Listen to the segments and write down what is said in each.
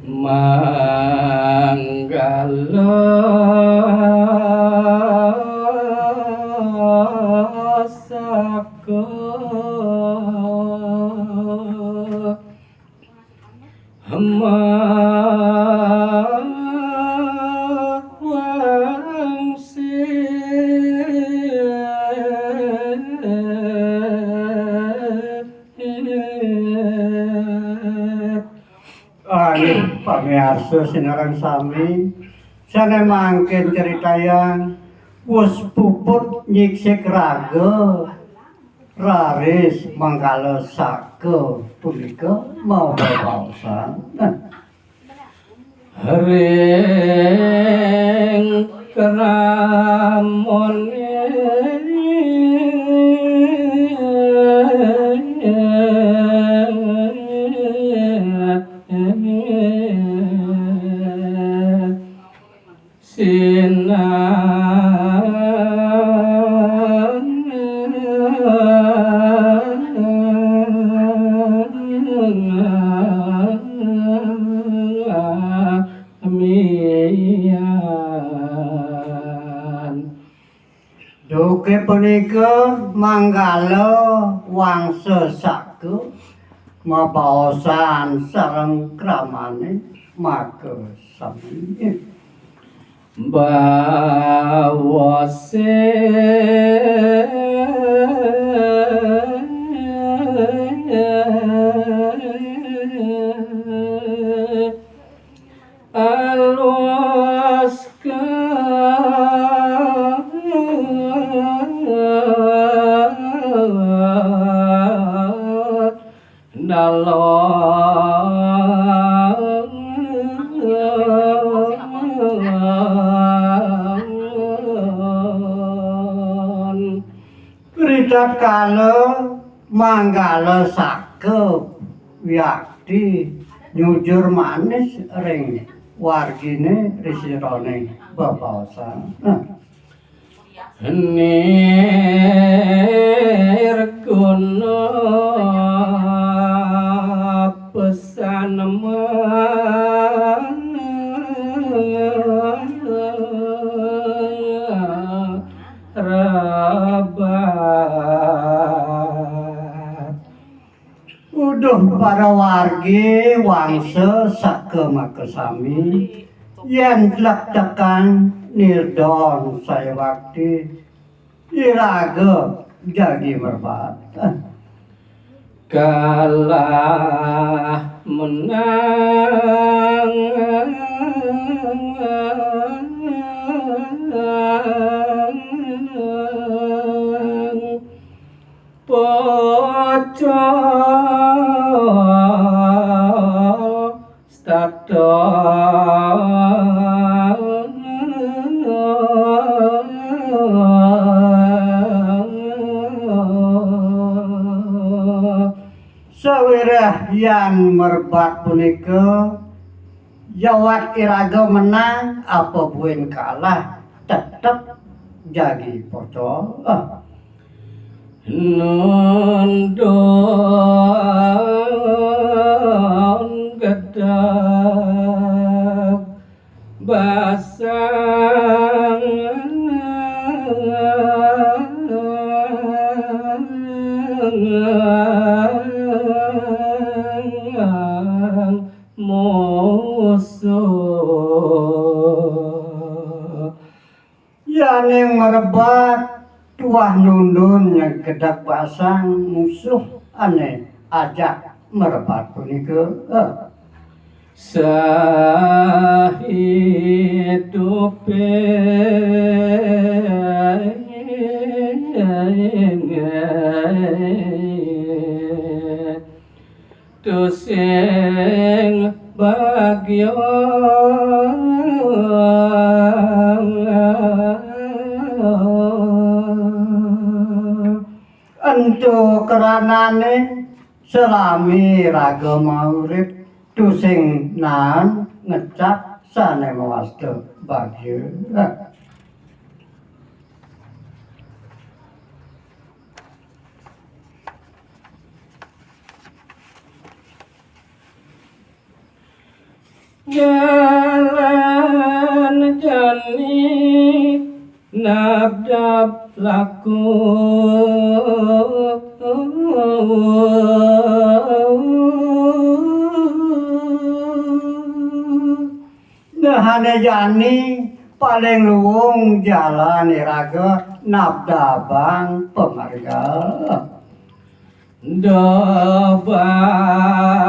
manggala saka Pamirsa sinareng sami sane mangken ceritayang wis puput nyiksik raga raris manggala saka punika mau babaosan ring kramone duke punika manggala wangsa saka mabaosan sareng kramane maka sami bawase alus dalon Ridat kala manggala saka wiyadi nyujur manis ring wargine risirane babaosan nirguna pesan rabat uduh para wargi wangsa saka makasami yen tlek-tekan nirdon saya wakti iraga jadi merbat kalah menang pocok sawirah yang merbat punika jawat iraga menang apa buin kalah tetep jadi pocok nondon gedap basang musuh yaning merebat tuah nundun yang kedak pasang musuh aneh ajak merebat punika sahidupe tusing bagyo ento keranane selami raga maurip tusing nan ngecap sane mawasta bagyo jalan jani nabdab laku Nahane jani paling luwung jalan iraga nabdabang pemarga bareng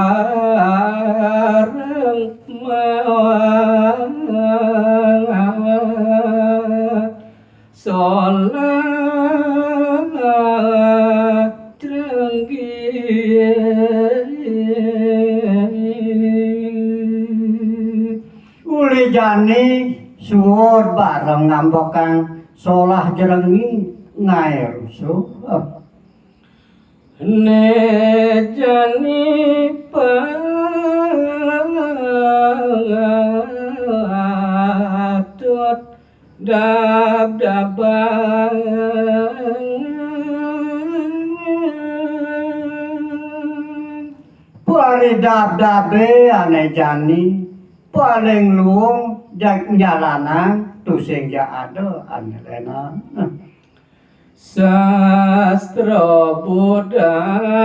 mawar sholat uli jani suwur bareng ngambokang solah jerengi ngae rusuh nejani patut dab-daban pari dab-dabe ane jani paling luwung jalanan tusing ja ada ane lena sastra budayane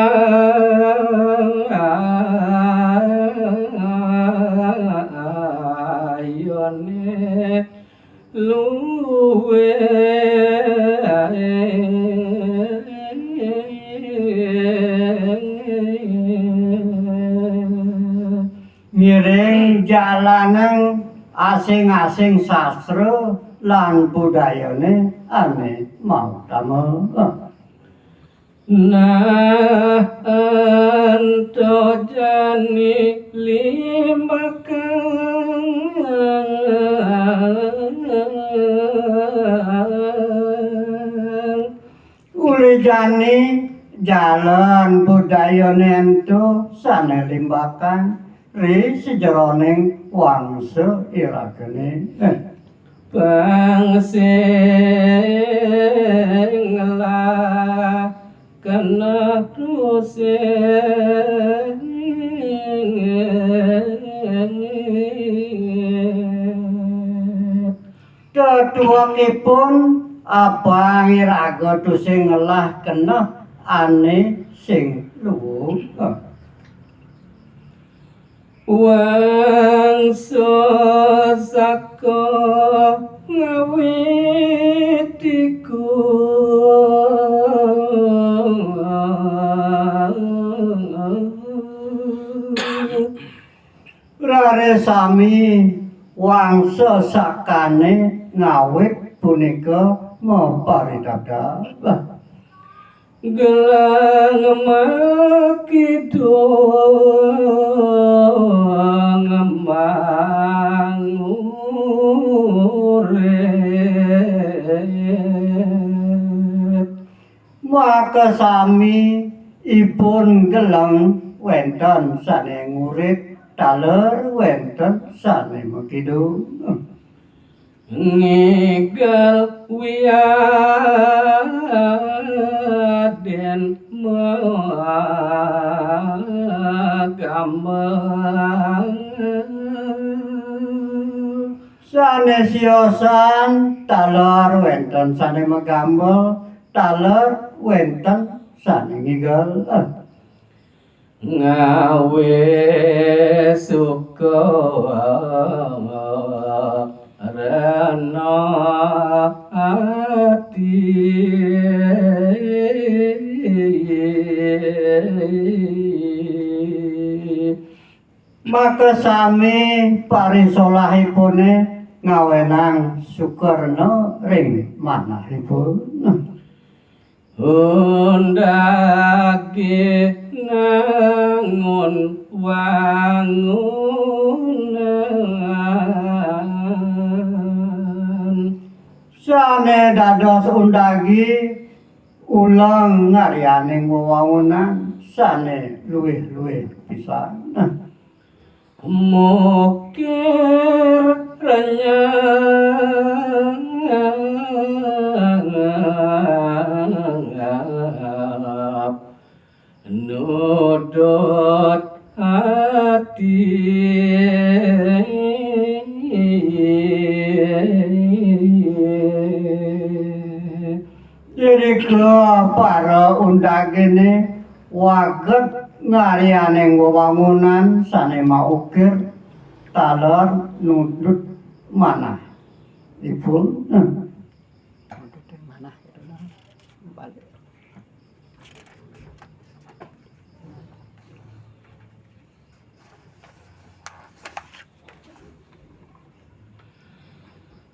luwe ngiring jalanan asing-asing sastra lan budayane ane mau tama nah anto jani limbakang uli jani jalan budayane ento sane limbakan ri sejeroning wangsa iragane pangsing lah kena rusing tetuakipun abang iraga tusing ngelah kena ane sing luwung wangsa saka ngawitiku rare sami wangsa sakane ngawit punika maparidada gelang makidung mangurep maka sami ipun gelang wenten sane ngurip taler wenten sane makidung ngegal wiaden magamang sane siosan taler wenten sane magambel taler wenten sane ngigal ngawe suka rana ati maka sami parisolahipune ngawenang sukerna ring manahipun undake nangun wangunan sane dados undagi ulang ngaryane wewangunan sane luwih-luwih pisan mukir renyang nudut hati Wangsa para undagene waget ngaryane wewangunan sane maukir taler nundut manah. Ipun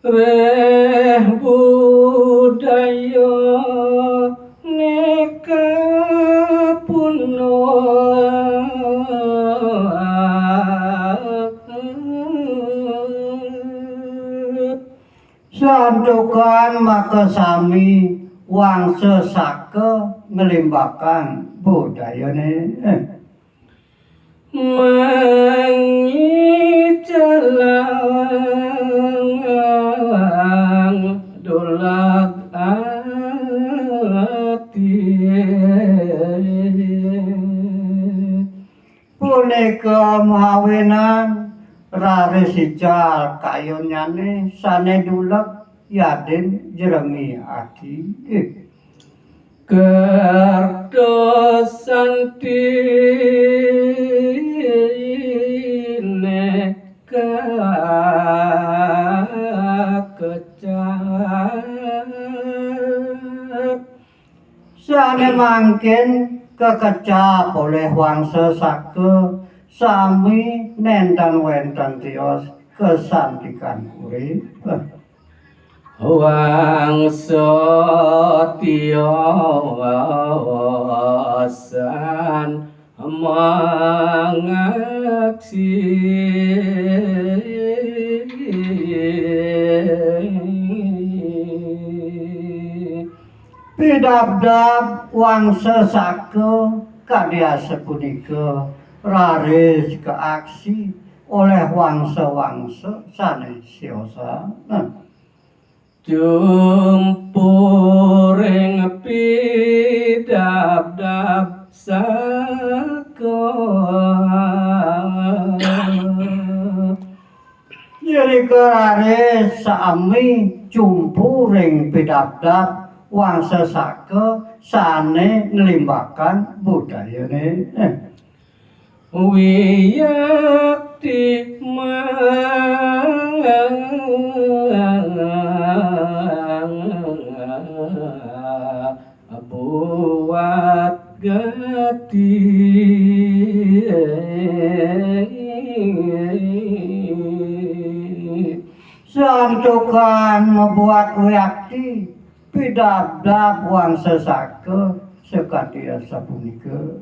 Reh budaya neka puno santukan maka sami wangsa sake ngelimbakan budayane mangi jalang dolag ati punika mahawenan rare sical kayonyane sane dulek yaden jeremi ati kerdosan neka kecap sane mangkin kekecap oleh wangsa sake sami nenten wenten tios kesantikan urip wangsa tiosan mangaksi pidabdab wangsa sake kadyase punika raris keaksi oleh wangsa-wangsa sanes siosa jumpuring pidabdab saka Nalika raris sami jumpuring pidabdab wangsa sake sane nglimbakan budayane wiyakti buat gati santukan membuat wiyakti pidabdab wangsa sake sekadya sapunika